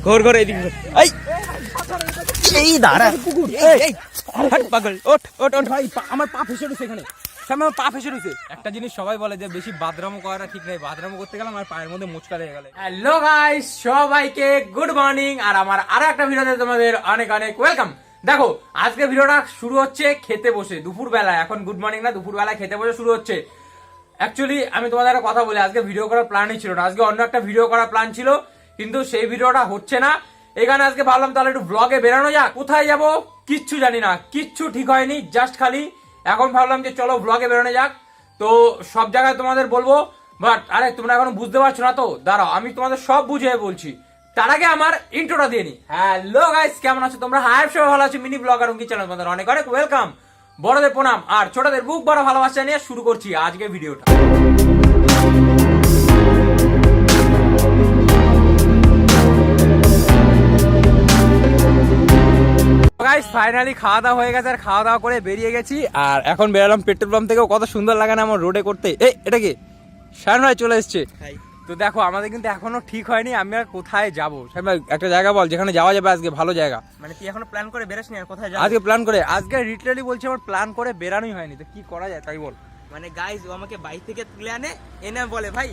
ঘর ঘর এদিকে এই এই দাঁড়া এই হাট পাগল ওঠ ওঠ ওঠ ভাই আমার পা ফেসে রয়েছে এখানে সামনে আমার পা ফেসে রয়েছে। একটা জিনিস সবাই বলে যে বেশি বাদরামো করাটা ঠিক নাই, বাদরামো করতে গেলে আমার পায়ের মধ্যে মোচকা লেগে গেল। হ্যালো গাইস, সবাইকে গুড মর্নিং আর আমার আরো একটা ভিডিওতে তোমাদের অনেক অনেক ওয়েলকাম। দেখো আজকে ভিডিওটা শুরু হচ্ছে খেতে বসে দুপুর বেলায়, এখন গুড মর্নিং না, দুপুর বেলায় খেতে বসে শুরু হচ্ছে। অ্যাকচুয়ালি আমি তোমাদের একটা কথা বলি, আজকে ভিডিও করার প্ল্যানই ছিল না, আজকে অন্য একটা ভিডিও করার প্ল্যান ছিল, কিন্তু সেই ভিডিওটা হচ্ছে না। এখানে আজকে ভাবলাম তাহলে একটু ব্লগে বেরানো যাক। কোথায় যাব কিচ্ছু জানি না, কিচ্ছু ঠিক হয়নি, জাস্ট খালি এখন ভাবলাম যে চলো ব্লগে বেরোনো যাক। তো সব জায়গায় তোমাদের বলবো, বাট আরে তোমরা এখন বুঝতে পারছো না তো, দাঁড়াও আমি তোমাদের সব বুঝিয়ে বলছি। তার আগে আমার ইন্ট্রোটা দিয়ে নি। হ্যালো গাইস, কেমন আছো তোমরা? হাই, সবাই ভালো আছো। মিনি ব্লগার উঙ্কি চ্যানেল তোমাদের অনেক অনেক ওয়েলকাম। বড়দের প্রণাম আর ছোটদের বুক বড় ভালোবাসা নিয়ে শুরু করছি আজকে ভিডিওটা। গাইস ফাইনালি খাওয়া দাওয়া হয়ে গেছে আর খাওয়া দাওয়া করে বেরিয়ে গেছি, আর এখন বেরালাম পেট্রোল পাম্প থেকেও। কত সুন্দর লাগে না আমার রোডে করতে। এটা কি শায়ন ভাই চলে এসছে। তো দেখো আমাদের কিন্তু এখনো ঠিক হয়নি আমি আর কোথায় যাবো। একটা জায়গা বল যেখানে যাওয়া যাবে আজকে, ভালো জায়গা। মানে তুই এখনো প্ল্যান করে বেরাসনি আর কোথায় যাবো? আজকে প্ল্যান করে, আজকে লিটারালি বলছি আমার প্ল্যান করে বেরানোই হয়নি, তো কি করা যায় তাই বল। মানে গাইস ও আমাকে বাইক থেকে তুলে আনে, এনে বলে ভাই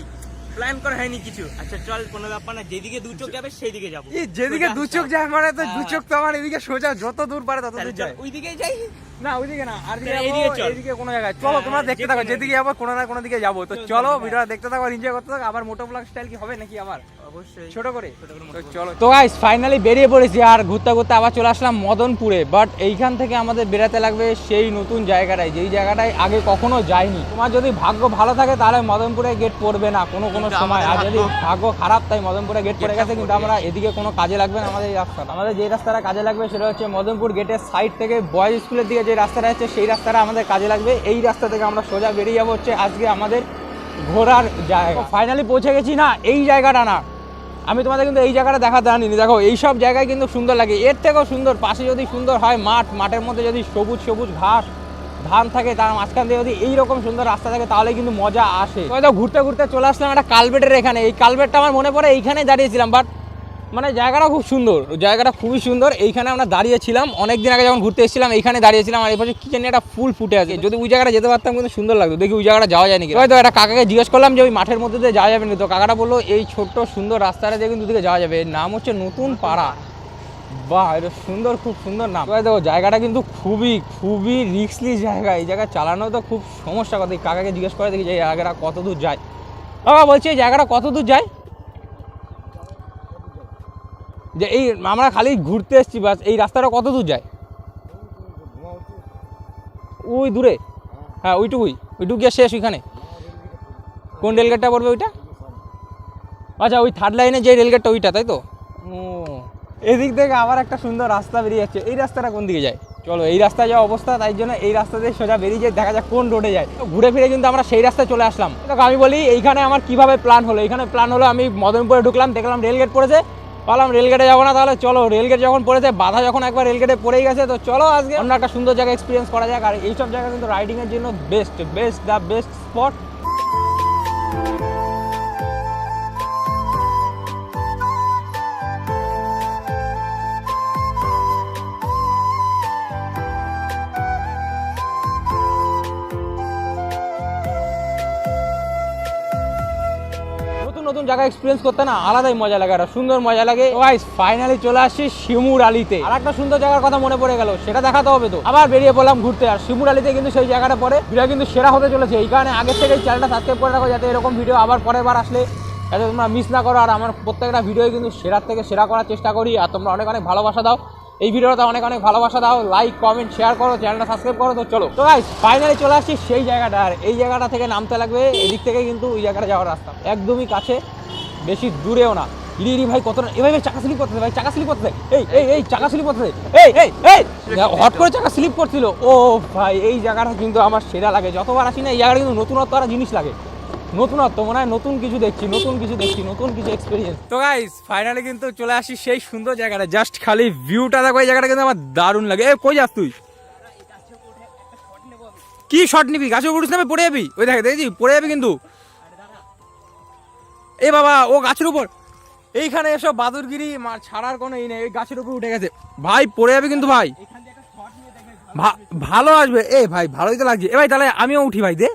প্ল্যান করা হয়নি কিছু, আচ্ছা চল কোনো ব্যাপার না, যেদিকে দু চোখ যাবে সেই দিকে যাবো। যেদিকে দু চোখ যায় মানে তো দু চোখ তো আমার এদিকে সোজা, যত দূর পারে তত দূর যায়। ওই দিকেই যাই না ওইদিকে না, আর চল। এইদিকে কোনো জায়গায় চলো, তোমরা দেখতে থাকো, যেদিকে যাবো কোনো না কোনো দিকে যাবো। তো চলো ভিডিওটা দেখতে থাকো, এনজয় করতে থাকো। আবার মোটো ব্লগ স্টাইল কি হবে নাকি আমার? অবশ্যই ছোট করে চলো। তো গাইস ফাইনালি বেরিয়ে পড়েছি আর ঘুরতে ঘুরতে আবার চলে আসলাম মদনপুরে। বাট এইখান থেকে আমাদের বেরাতে লাগবে সেই নতুন জায়গাটায়, যেই জায়গাটায় আগে কখনো যাইনি। তোমার যদি ভাগ্য ভালো থাকে তাহলে মদনপুরে গেট পড়বে না কোনো সময়, আর যদি ভাগ্য খারাপ তাই মদনপুরে গেট পড়ে গেছে, কিন্তু আমরা এদিকে কোনো কাজে লাগবে না। আমাদের এই রাস্তাটা, আমাদের যে রাস্তাটা কাজে লাগবে সেটা হচ্ছে মদনপুর গেটের সাইড থেকে বয়েজ স্কুলের দিকে যে রাস্তাটা আছে সেই রাস্তাটা আমাদের কাজে লাগবে। এই রাস্তা থেকে আমরা সোজা বেরিয়ে যাবো হচ্ছে আজকে আমাদের ঘোরার জায়গা। ফাইনালি পৌঁছে গেছি। না এই জায়গাটা না, আমি তোমাদের কিন্তু এই জায়গাটা দেখাতে আনিনি। দেখো এইসব জায়গায় কিন্তু সুন্দর লাগে, এর থেকেও সুন্দর পাশে যদি সুন্দর হয় মাঠের মধ্যে যদি সবুজ সবুজ ঘাস ধান থাকে, তার মাঝখান দিয়ে যদি এইরকম সুন্দর রাস্তা থাকে তাহলে কিন্তু মজা আসে। হয়তো ঘুরতে ঘুরতে চলে আসলাম একটা কালভেটের এখানে। এই কালভেটটা আমার মনে পড়ে এইখানে দাঁড়িয়েছিলাম, বাট মানে জায়গাটা খুব সুন্দর, জায়গাটা খুবই সুন্দর। এইখানে আমরা দাঁড়িয়েছিলাম অনেকদিন আগে যখন ঘুরতে এসেছিলাম, এইখানে দাঁড়িয়েছিলাম। আর এই পাশে কি জানি একটা ফুল ফুটে আছে, যদি ওই জায়গাটা যেতে পারতাম কিন্তু সুন্দর লাগতো। দেখি ওই জায়গাটা যাওয়া যায় নাকি। হয়তো একটা কাকাকে জিজ্ঞেস করলাম যে ওই মাঠের মধ্যে দিয়ে যাওয়া যাবে না, তো কাকাটা বললো এই ছোট্ট সুন্দর রাস্তাটা দিয়ে কিন্তু দিকে যাওয়া যাবে। এর নাম হচ্ছে নতুন পাড়া। বাহ, এটা সুন্দর, খুব সুন্দর নাম। দেখো জায়গাটা কিন্তু খুবই খুবই রিস্কলি জায়গা, এই জায়গা চালানো তো খুব সমস্যা। কথা কাকাকে জিজ্ঞেস করে দেখি যে এই জায়গাটা কত দূর যায়। বাবা বলছি এই জায়গাটা কত দূর যায়, যে এই আমরা খালি ঘুরতে এসেছি বাস, এই রাস্তাটা কত দূর যায়? ওই দূরে, হ্যাঁ ওইটুকুই গিয়ে শেষ ওইখানে। কোন রেলগেটটা পড়বে ওইটা? আচ্ছা ওই থার্ড লাইনে যে রেলগেটটা ওইটা, তাই তো? ও এদিক থেকে আবার একটা সুন্দর রাস্তা বেরিয়ে যাচ্ছে। এই রাস্তাটা কোন দিকে যায়? চলো এই রাস্তায় যাওয়া অবস্থা, তাই জন্য এই রাস্তা দিয়ে সোজা বেরিয়ে যায়, দেখা যাক কোন রোডে যায়। ঘুরে ফিরে কিন্তু আমরা সেই রাস্তায় চলে আসলাম। দেখো আমি বলি এইখানে আমার কিভাবে প্ল্যান হলো। এইখানে প্ল্যান হলো আমি মদনপুরে ঢুকলাম, দেখলাম রেলগেট পড়েছে, পারলাম রেলগেটে যাবো না, তাহলে চলো রেলগেট যখন পড়েছে, বাধা যখন একবার রেলগেটে পড়েই গেছে, তো চলো আজকে অন্য একটা সুন্দর জায়গা এক্সপিরিয়েন্স করা যাক। আর এইসব জায়গা কিন্তু রাইডিংয়ের জন্য দ্য বেস্ট স্পট। নতুন জায়গা এক্সপিরিয়েন্স করতে না আলাদাই মজা লাগে, আর সুন্দর মজা লাগে। গাইস ফাইনালি চলে আসছি শিমুর আলিতে। আর একটা সুন্দর জায়গার কথা মনে পড়ে গেল, সেটা দেখাতে হবে। তো আবার বেরিয়ে পড়লাম ঘুরতে, আর শিমুর আলিতে কিন্তু সেই জায়গাটা পরে ভিডিও কিন্তু সেরা হতে চলেছে। এই কারণে আগের থেকে চ্যানেলটা সাবস্ক্রাইব করে রাখো, যাতে এরকম ভিডিও আবার পরের বার আসলে যাতে তোমরা মিস না করো। আর আমার প্রত্যেকটা ভিডিও কিন্তু সেরার থেকে সেরা করার চেষ্টা করি, আর তোমরা অনেক অনেক ভালোবাসা দাও। এই ভিডিওটা অনেক অনেক ভালোবাসা দাও, লাইক কমেন্ট শেয়ার করো, চ্যানেলটা সাবস্ক্রাইব করো। তো চলো তো গাইস ফাইনালি চলে আসছি সেই জায়গাটা। আর এই জায়গাটা থেকে নামতে লাগবে এদিক থেকে কিন্তু ওই জায়গাটা যাওয়ার রাস্তা একদমই কাছে, বেশি দূরেও না। ইরি ভাই কত না, ভাই চাকা স্লিপ করতেছে, ভাই চাকা স্লিপ করতেছে, এই চাকা স্লিপ করতেছে, এই হট করে চাকা স্লিপ করছিল। ও ভাই এই জায়গাটা কিন্তু আমার সেরা লাগে, যতবার আসি না এই জায়গাটা কিন্তু নতুনত্ব একটা জিনিস লাগে, নতুনত্ব মনে হয় নতুন কিছু দেখছি, নতুন কিছু এক্সপিরিয়েন্স। তো গাইস ফাইনালি কিন্তু চলে আসি সেই সুন্দর জায়গাটা, জাস্ট খালি ভিউটা দেখো, এই জায়গাটা কিন্তু আমার দারুণ লাগে। কই যাস তুই? কি শট নিবি? গাছে উঠিস না, পড়ে যাবি। ওই দেখে দেখেছি পড়ে যাবি কিন্তু। এ বাবা ও গাছের উপর, এইখানে এসব বাদুরগিরি ছাড়ার কোনো এই নেই, এই গাছের উপর উঠে গেছে ভাই, পড়ে যাবে কিন্তু ভাই। ভালো আসবে এ ভাই, ভালোই তো লাগছে এ ভাই, তাহলে আমিও উঠি ভাই, দে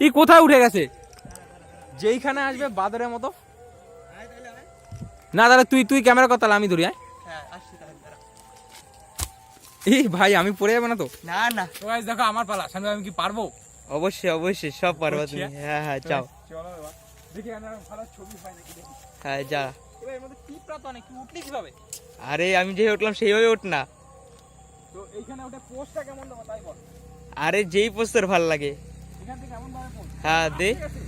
ই কোথায় উঠে গেছে, যেইখানে আসবে বাদরের মতো। না তাহলে তুই ক্যামেরা কর, তাহলে আমি ধরি। এই ভাই আমি পড়ে যাবো না তো? না না, তো গাইস দেখো আমার পালা, সামনে আমি কি পারবো? অবশ্যই অবশ্যই সব পারবা তুমি। হ্যাঁ হ্যাঁ যাও, চলো এবার দেখি এখানে ভালো ছবি হয় নাকি দেখি। হ্যাঁ যা। এবার এর মধ্যে টিপরা তো অনেক, তুই উঠলি কিভাবে? আরে আমি যে উঠলাম সেইভাবে উঠ না। তো এইখানে ওটা পোস্টটা কেমন দেবো তাই বল। আরে যেই পোস্টার ভাল লাগে। এখান থেকে কেমন ভাবে পোস্ট? হ্যাঁ দে, ঠিক আছে।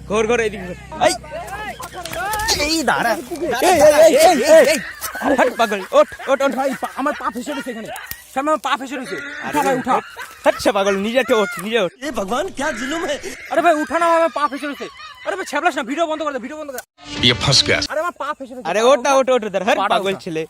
ঘর ঘর এদিকে ঘর। এই দাঁড়া, হট পাগল, ওঠ ওঠ ওঠ। ভাই আমার পা ফেসে রয়েছে এখানে, সামনে আমার পা ফেসে রয়েছে, উঠা ভাই উঠা। আচ্ছা পাগল, নিজে ওঠ নিজে ওঠ। ये भगवान क्या जुल्म है। আরে ভাই উঠা না, আমার পা ফেসে রয়েছে। আরে ভাই ছ্যাবলাস না, ভিডিও বন্ধ করে দে, ভিডিও বন্ধ করে। ये फंस गया। আরে আমার পা ফেসে রয়েছে। আরে ওঠ না, ওঠ ওঠ ওঠ, হট পাটা পাগল উঠা। ছেলে।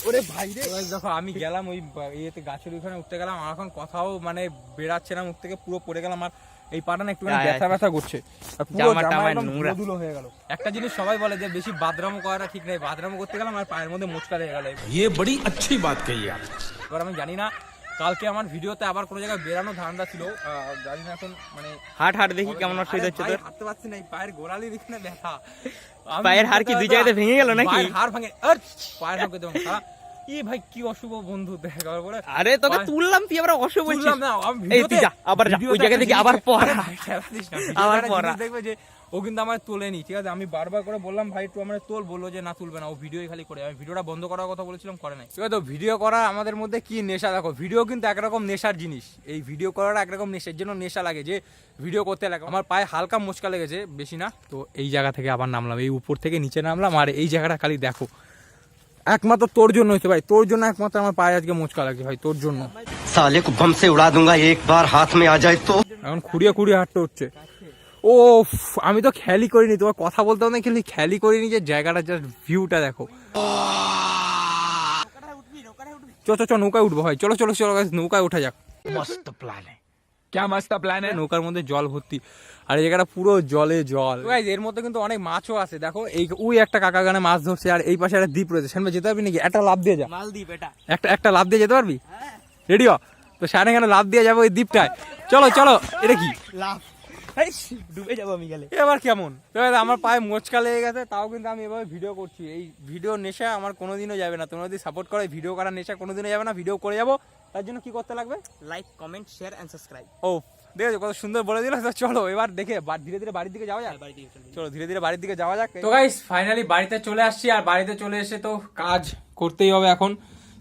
ওরে ভাই রে, দেখো আমি গেলাম ওই ইয়েতে গাছের ওখানে উঠতে গেলাম, আর এখন কথাও মানে বেরাচ্ছে না মুখ থেকে, পুরো পড়ে গেলাম। আর এই পাটা না একটুখানি আয়, ব্যথা আয়। ব্যথা করছে, আর পুরো জামাটা জামা আমার একদম নোংরা। ধুলো হয়ে গেল। একটা জিনিস সবাই বলে যে বেশি বাদরামো করাটা ঠিক নেই, বাদরামো করতে গেলাম আর পায়ের মধ্যে মোচকা লেগে গেল। ये बड़ी अच्छी बात कही आप। এবার আমি জানি না, কালকে আমার ভিডিওতে আবার কোনো জায়গায় বেরানো ধান্দা ছিল, জানি না এখন মানে হাট হাট দেখি কেমন অসুবিধা হচ্ছে আরে তোর। ভাই, হাঁটতে পারছি না, এই পায়ের গোড়ালির এখানে ব্যথা। আমি পায়ের হাড় কি দুই জায়গাতে ভেঙে গেল নাকি? পায়ের হাড় ভাঙে, আর পায়ের হাড় দেবো খারাপ। ই ভাই কি অশুভ বন্ধু দেখার পরে। আরে তোকে তুললাম, তুই আবার অশুভ বলছিস। তুললাম না, আমি এই তুই ভিডিওতে- যা, আবার যা, ওই ভিডিওতে জায়গা একটা থেকে আবার জিনিস- পড়া। আরে ভাই, ঠেলা দিস না, ভিডিওতে আবার একটা পড়া। জিনিস দেখবে যে ও কিন্তু আমার তোলেনি, ঠিক আছে? আমি বারবার করে বললাম ভাই একটু আমার তোল, বললো যে না তুলবে না, ও ভিডিওই খালি করে। আমি ভিডিওটা বন্ধ করার কথা বলেছিলাম, করে নাই। ঠিক আছে, তো ভিডিও করা আমাদের মধ্যে কি নেশা দেখো, ভিডিও কিন্তু একরকম নেশার জিনিস। এই ভিডিও করাটা একরকম নেশার জন্য নেশা লাগে, যে ভিডিও করতে লাগে। আমার পায়ে হালকা মোচকা লেগেছে, বেশি না। তো এই জায়গা থেকে আবার নামলাম, এই উপর থেকে নিচে নামলাম, আর এই জায়গাটা খালি দেখো, একমাত্র তোর জন্য হয়েছে ভাই, তোর জন্য একমাত্র আমার পায়ে আজকে মোচকা লাগছে ভাই, তোর জন্য। साले को बम से उड़ा दूंगा एक बार हाथ में आ जाए तो। এখন খুঁড়িয়ে খুঁড়িয়ে হাঁটতে হচ্ছে। ও আমি তো খেয়ালই করিনি, তোমার কথা বলতে হবে না, কিন্তু খেয়ালই করিনি যে জায়গাটা, জাস্ট ভিউটা দেখো। চো নৌকায় উঠবো ভাই, চলো চলো চলো guys, নৌকায় উঠা যাক। मस्त प्लान है। क्या मस्त प्लान है? নৌকার মধ্যে জল ভর্তি, আর এই জায়গাটা পুরো জলে জল। Guys, এর মধ্যে কিন্তু অনেক মাছও আছে, দেখো এই ওই একটা কাকা গানে মাছ ধরছে, আর এই পাশে একটা দ্বীপ রয়েছে। সামনে যেতে পারবি নাকি? একটা লাফ দিয়ে যা, মালদ্বীপ এটা। একটা লাফ দিয়ে যেতে পারবি? রেডি হ, তো সামনে এখানে লাফ দিয়ে যাবো ওই দ্বীপটায়। চলো চলো, এটা কি লাভ, ডুবে যাবো আমি গেলে। এবার কেমন? আমার পায়ে মোচকা লেগে গেছে, তাও কিন্তু আমি এভাবে ভিডিও করছি। এই ভিডিও নেশা আমার কোনোদিনও যাবে না, তোমরা যদি সাপোর্ট করো, ভিডিও করার নেশা কোনোদিনও যাবে না। ভিডিও করে যাবো, তার জন্য কি করতে লাগবে? Like, comment, share and subscribe. ও দেখেছো কত সুন্দর বলে দিল। তো চলো এবার দেখে ধীরে ধীরে বাড়ির দিকে যাওয়া যাক। চলো ধীরে ধীরে বাড়ির দিকে যাওয়া যাক। তো গাইস ফাইনালি বাড়িতে চলে আসছি, আর বাড়িতে চলে এসে তো কাজ করতেই হবে। এখন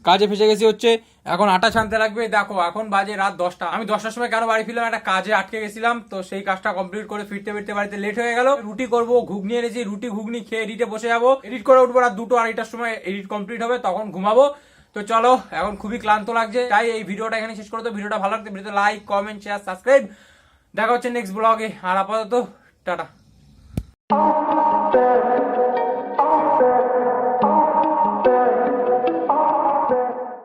কাজে ফেসে গেছি হচ্ছে, এখন আটা ছানতে লাগবে। দেখো এখন বাজে রাত 10টা। আমি 10টার সময় কেন বাড়ি ফিরলাম? একটা কাজে আটকে গেছিলাম, তো সেই কাজটা কমপ্লিট করে ফিরতে ফিরতে বাড়িতে লেট হয়ে গেল। রুটি করবো, ঘুগনি এনেছি, রুটি ঘুগনি খেয়ে এডিটে বসে যাবো। এডিট করে উঠবো রাত 2টো 2:30টার সময়, এডিট কমপ্লিট হবে, তখন ঘুমাবো। তো চলো, এখন খুবই ক্লান্ত লাগছে, তাই এই ভিডিওটা এখানে শেষ করে। তো ভিডিওটা ভালো লাগছে, ভিডিওতে লাইক, কমেন্ট, শেয়ার, সাবস্ক্রাইব। দেখা হচ্ছে নেক্সট ব্লগে, আর আপাতত টাটা।